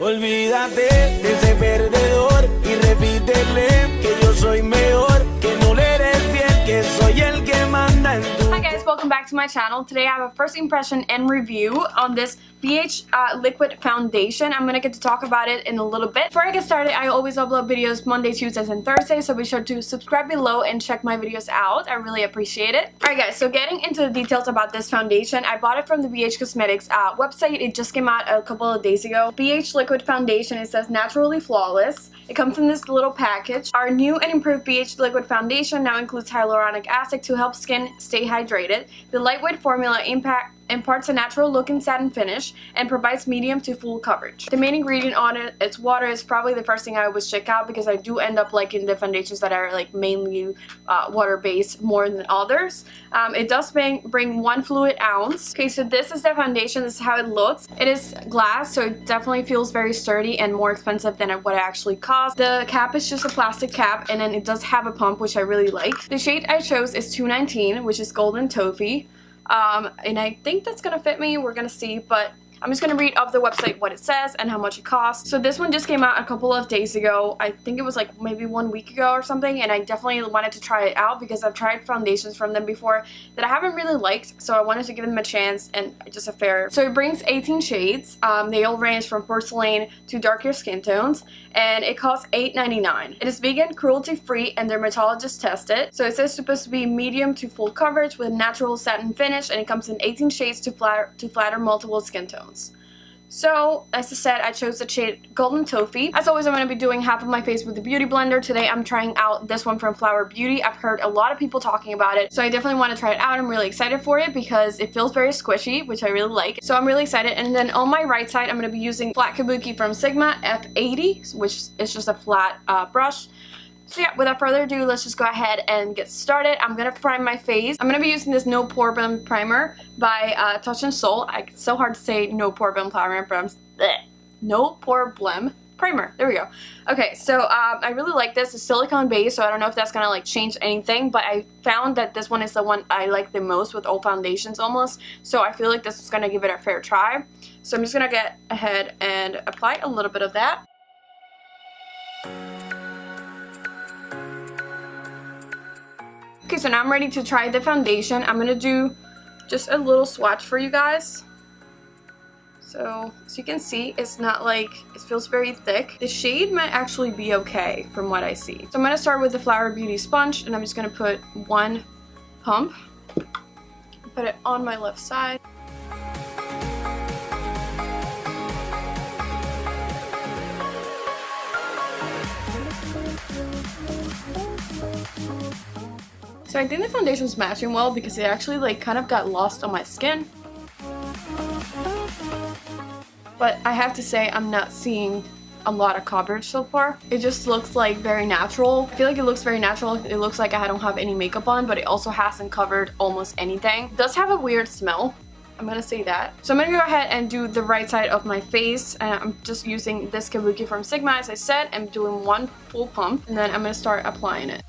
Olvídate de ese perdedor y repítele que yo soy mejor, que no le eres fiel, que soy el que manda en tu... Hi guys, welcome back to my channel. Today I have a first impression and review on this Beige liquid foundation. I'm gonna get to talk about it in a little bit. Before I get started, I always upload videos Monday, Tuesdays, and Thursdays, so be sure to subscribe below and check my videos out. I really appreciate it. Alright guys, so getting into the details about this foundation, I bought it from the Beige Cosmetics website. It just came out a couple of days ago. Beige liquid foundation, it says naturally flawless. It comes in this little package. Our new and improved Beige liquid foundation now includes hyaluronic acid to help skin stay hydrated. The lightweight formula imparts a natural looking satin finish and provides medium to full coverage. The main ingredient on it, it's water, is probably the first thing I always check out because I do end up liking the foundations that are like mainly water based more than others. It does bring 1 fluid ounce. Okay, so this is the foundation. This is how it looks. It is glass, so it definitely feels very sturdy and more expensive than what it actually costs. The cap is just a plastic cap, and then it does have a pump, which I really like. The shade I chose is 219, which is Golden Toffee. And I think that's gonna fit me. We're gonna see, but I'm just gonna read off the website what it says and how much it costs. So this one just came out a couple of days ago. I think it was like maybe 1 week ago or something, and I definitely wanted to try it out because I've tried foundations from them before that I haven't really liked, so I wanted to give them a chance and just a fair. So it brings 18 shades. They all range from porcelain to darker skin tones, and it costs $8.99. It is vegan, cruelty-free, and dermatologist tested. So it says supposed to be medium to full coverage with natural satin finish, and it comes in 18 shades to flatter multiple skin tones. So, as I said, I chose the shade Golden Toffee. As always, I'm going to be doing half of my face with the Beauty Blender. Today, I'm trying out this one from Flower Beauty. I've heard a lot of people talking about it, so I definitely want to try it out. I'm really excited for it because it feels very squishy, which I really like. So I'm really excited. And then on my right side, I'm going to be using Flat Kabuki from Sigma F80, which is just a flat brush. So yeah, without further ado, let's just go ahead and get started. I'm gonna prime my face. I'm gonna be using this No Pore Balm primer by Touch and Soul. It's so hard to say No Pore Balm primer, but I'm No Pore Balm primer. There we go. Okay, so I really like this. It's silicone based, so I don't know if that's gonna like change anything, but I found that this one is the one I like the most with all foundations almost. So I feel like this is gonna give it a fair try. So I'm just gonna get ahead and apply a little bit of that. Okay, so now I'm ready to try the foundation. I'm gonna do just a little swatch for you guys. So, as you can see, it's not like, it feels very thick. The shade might actually be okay from what I see. So I'm gonna start with the Flower Beauty sponge, and I'm just gonna put 1 pump. Put it on my left side. So I think the foundation's matching well because it actually like kind of got lost on my skin. But I have to say I'm not seeing a lot of coverage so far. It just looks like very natural. I feel like it looks very natural. It looks like I don't have any makeup on, but it also hasn't covered almost anything. It does have a weird smell. I'm gonna say that. So I'm gonna go ahead and do the right side of my face. I'm just using this Kabuki from Sigma, as I said. I'm doing 1 full pump, and then I'm gonna start applying it.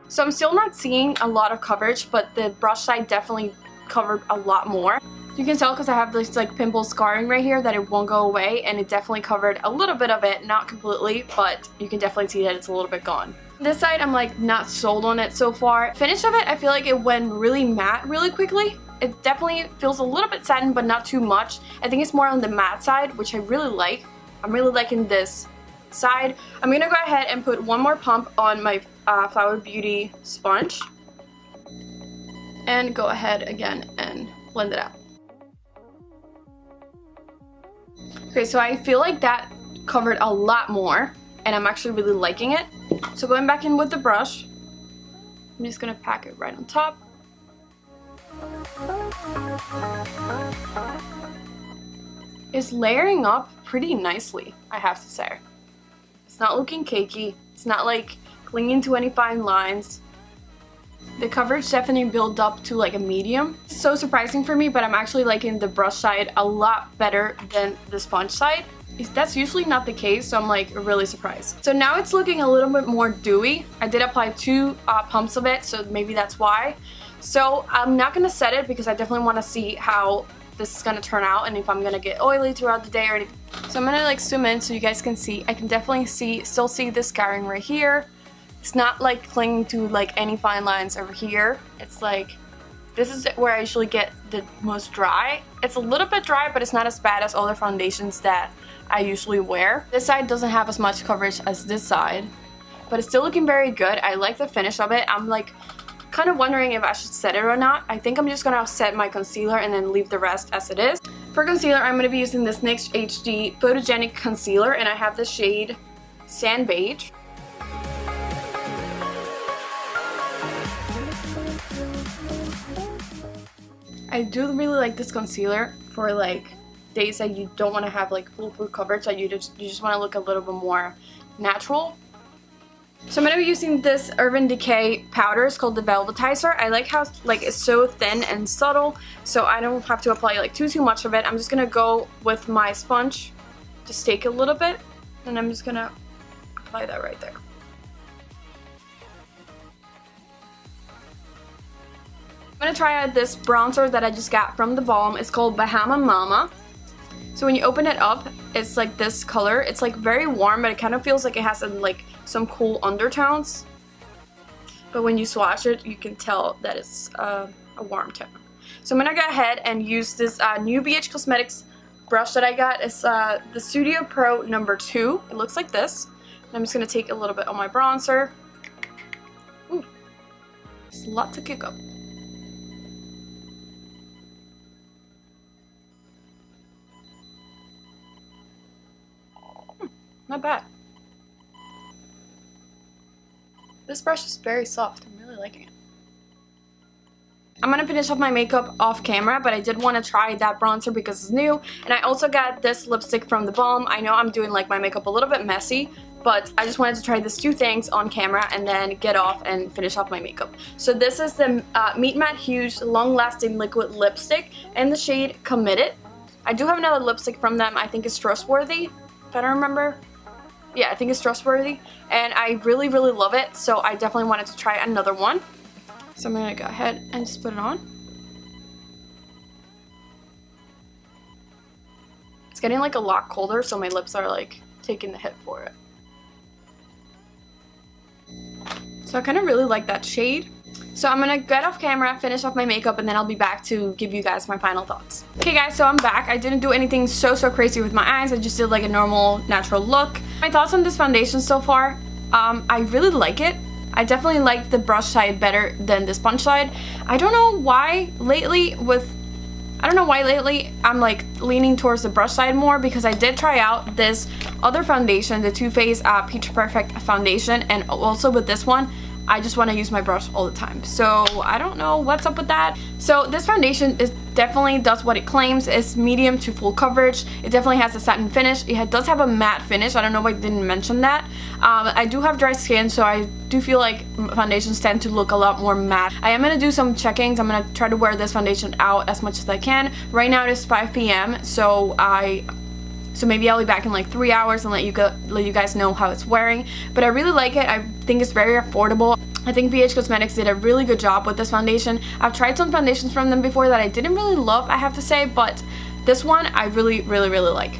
So I'm still not seeing a lot of coverage, but the brush side definitely covered a lot more. You can tell because I have this like pimple scarring right here that it won't go away, and it definitely covered a little bit of it, not completely, but you can definitely see that it's a little bit gone. This side, I'm like not sold on it so far. Finish of it, I feel like it went really matte really quickly. It definitely feels a little bit satin, but not too much. I think it's more on the matte side, which I really like. I'm really liking this side. I'm gonna go ahead and put 1 more pump on my Flower Beauty sponge and go ahead again and blend it out. Okay, so I feel like that covered a lot more, and I'm actually really liking it. So going back in with the brush, I'm just gonna pack it right on top. It's layering up pretty nicely, I have to say. It's not looking cakey. It's not like clinging to any fine lines. The coverage definitely built up to like a medium. It's so surprising for me, but I'm actually liking the brush side a lot better than the sponge side. That's usually not the case, so I'm like really surprised. So now it's looking a little bit more dewy. I did apply 2 pumps of it, so maybe that's why. So I'm not gonna set it because I definitely want to see how this is gonna turn out and if I'm gonna get oily throughout the day or anything. So I'm gonna like zoom in so you guys can see. I can definitely still see the scarring right here. It's not like clinging to like any fine lines over here. It's like, this is where I usually get the most dry. It's a little bit dry, but it's not as bad as other foundations that I usually wear. This side doesn't have as much coverage as this side, but it's still looking very good. I like the finish of it. I'm like kind of wondering if I should set it or not. I think I'm just gonna set my concealer and then leave the rest as it is. For concealer, I'm gonna be using this NYX HD Photogenic Concealer, and I have the shade Sand Beige. I do really like this concealer for like days that you don't want to have like full coverage, that you just want to look a little bit more natural. So I'm going to be using this Urban Decay powder. It's called the Velvetizer. I like how like it's so thin and subtle, so I don't have to apply like too much of it. I'm just going to go with my sponge, just take a little bit, and I'm just going to apply that right there. I'm going to try out this bronzer that I just got from the Balm. It's called Bahama Mama. So when you open it up, it's like this color. It's like very warm, but it kind of feels like it has like some cool undertones. But when you swatch it, you can tell that it's a warm tone. So I'm going to go ahead and use this new BH Cosmetics brush that I got. It's the Studio Pro number 2. It looks like this. And I'm just going to take a little bit of my bronzer. Ooh, it's a lot to kick up. Not bad. This brush is very soft. I'm really liking it. I'm gonna finish off my makeup off camera, but I did want to try that bronzer because it's new. And I also got this lipstick from the Balm. I know I'm doing like my makeup a little bit messy, but I just wanted to try these 2 things on camera and then get off and finish off my makeup. So this is the Meet Matte Hughes Long Lasting Liquid Lipstick in the shade Committed. I do have another lipstick from them. I think it's Trustworthy, if I don't remember. Yeah, I think it's Trustworthy, and I really love it, so I definitely wanted to try another one. So I'm gonna go ahead and just put it on. It's getting like a lot colder, so my lips are like taking the hit for it. So I kind of really like that shade. So I'm gonna get off camera, finish off my makeup, and then I'll be back to give you guys my final thoughts. Okay guys, so I'm back. I didn't do anything so crazy with my eyes. I just did like a normal, natural look. My thoughts on this foundation so far, I really like it. I definitely like the brush side better than the sponge side. I don't know why lately I'm like leaning towards the brush side more, because I did try out this other foundation, the Too Faced Peach Perfect foundation, and also with this one, I just want to use my brush all the time. So I don't know what's up with that. So this foundation definitely does what it claims. It's medium to full coverage. It definitely has a satin finish. It does have a matte finish. I don't know why I didn't mention that. I do have dry skin, so I do feel like foundations tend to look a lot more matte. I am going to do some checkings. I'm going to try to wear this foundation out as much as I can. Right now it is 5 p.m. So maybe I'll be back in like 3 hours and let you guys know how it's wearing. But I really like it. I think it's very affordable. I think BH Cosmetics did a really good job with this foundation. I've tried some foundations from them before that I didn't really love, I have to say, but this one I really like.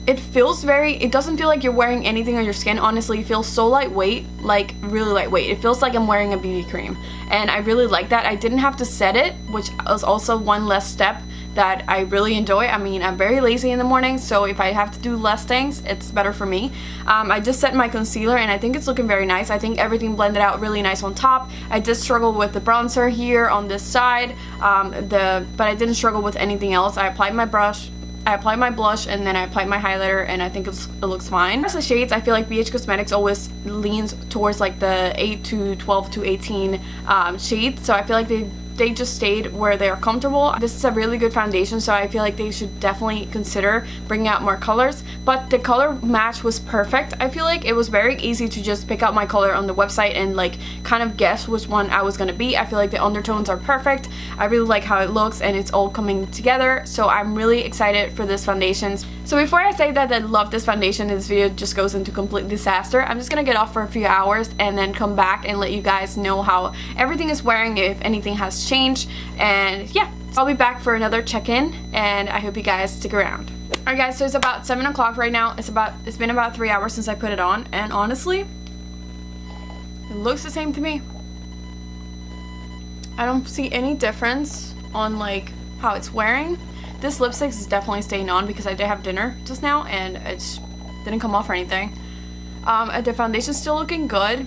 It doesn't feel like you're wearing anything on your skin. Honestly, it feels so lightweight, like really lightweight. It feels like I'm wearing a BB cream, and I really like that. I didn't have to set it, which was also one less step that I really enjoy. I mean, I'm very lazy in the morning, so if I have to do less things, it's better for me. I just set my concealer, and I think it's looking very nice. I think everything blended out really nice on top. I did struggle with the bronzer here on this side, but I didn't struggle with anything else. I applied my blush, and then I applied my highlighter, and I think it looks fine. As the shades, I feel like BH Cosmetics always leans towards like the 8 to 12 to 18 shades, so I feel like they they just stayed where they are comfortable. This is a really good foundation, so I feel like they should definitely consider bringing out more colors. But the color match was perfect. I feel like it was very easy to just pick out my color on the website and like kind of guess which one I was gonna be. I feel like the undertones are perfect. I really like how it looks and it's all coming together, so I'm really excited for this foundation. So before I say that I love this foundation, this video just goes into complete disaster, I'm just gonna get off for a few hours and then come back and let you guys know how everything is wearing, if anything has changed. And yeah, I'll be back for another check-in, and I hope you guys stick around. Alright guys, so it's about 7 o'clock right now. It's been about 3 hours since I put it on, and honestly, it looks the same to me. I don't see any difference on like how it's wearing. This lipstick is definitely staying on because I did have dinner just now and it didn't come off or anything. The foundation's still looking good.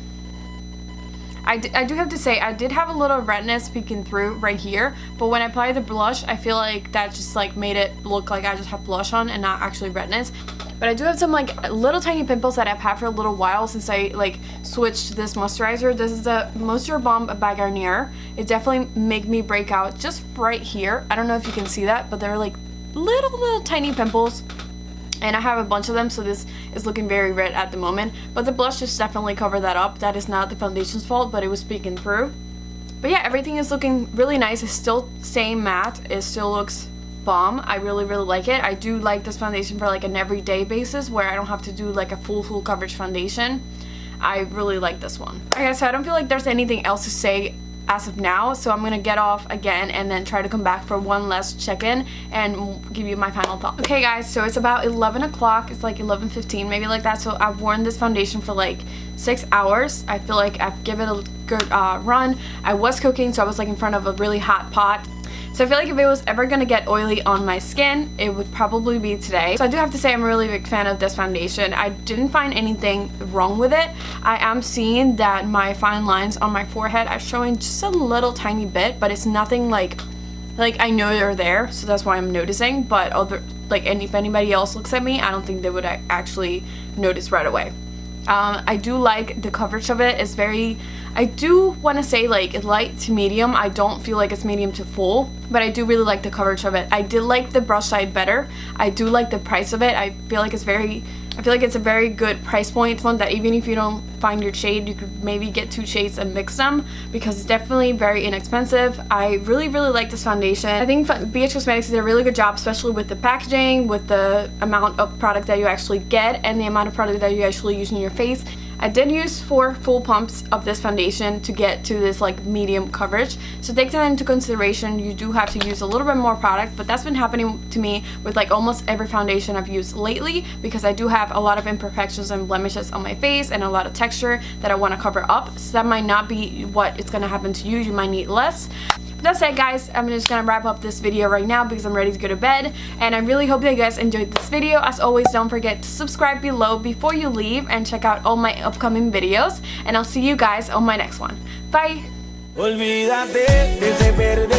I do have to say, I did have a little redness peeking through right here, but when I applied the blush, I feel like that just like made it look like I just have blush on and not actually redness. But I do have some like little tiny pimples that I've had for a little while since I like switched to this moisturizer. This is the Moisture Balm by Garnier. It definitely made me break out just right here. I don't know if you can see that, but they're like little tiny pimples. And I have a bunch of them, so this is looking very red at the moment. But the blush just definitely covered that up. That is not the foundation's fault, but it was peeking through. But yeah, everything is looking really nice. It's still staying matte. It still looks bomb. I really like it. I do like this foundation for like an everyday basis where I don't have to do like a full coverage foundation. I really like this one. Okay, so I don't feel like there's anything else to say as of now, so I'm gonna get off again and then try to come back for one last check-in and give you my final thoughts. Okay guys, so it's about 11 o'clock. It's like 11:15, maybe like that. So I've worn this foundation for like 6 hours. I feel like I've given it a good run. I was cooking, so I was like in front of a really hot pot. So I feel like if it was ever gonna get oily on my skin, it would probably be today. So I do have to say I'm a really big fan of this foundation. I didn't find anything wrong with it. I am seeing that my fine lines on my forehead are showing just a little tiny bit, but it's nothing like I know they're there, so that's why I'm noticing. But if anybody else looks at me, I don't think they would actually notice right away. I do like the coverage of it. It's very, I do want to say like light to medium. I don't feel like it's medium to full, but I do really like the coverage of it. I did like the brush side better. I do like the price of it. I feel like it's a very good price point. One that even if you don't find your shade, you could maybe get 2 shades and mix them because it's definitely very inexpensive. I really like this foundation. I think BH Cosmetics did a really good job, especially with the packaging, with the amount of product that you actually get and the amount of product that you actually use in your face. I did use 4 full pumps of this foundation to get to this like medium coverage, so take that into consideration. You do have to use a little bit more product, but that's been happening to me with like almost every foundation I've used lately because I do have a lot of imperfections and blemishes on my face and a lot of texture that I want to cover up, so that might not be what it's going to happen to you. You might need less. That said guys, I'm just gonna wrap up this video right now because I'm ready to go to bed, and I really hope that you guys enjoyed this video. As always, don't forget to subscribe below before you leave and check out all my upcoming videos, and I'll see you guys on my next one. Bye! Olvídate de ese verde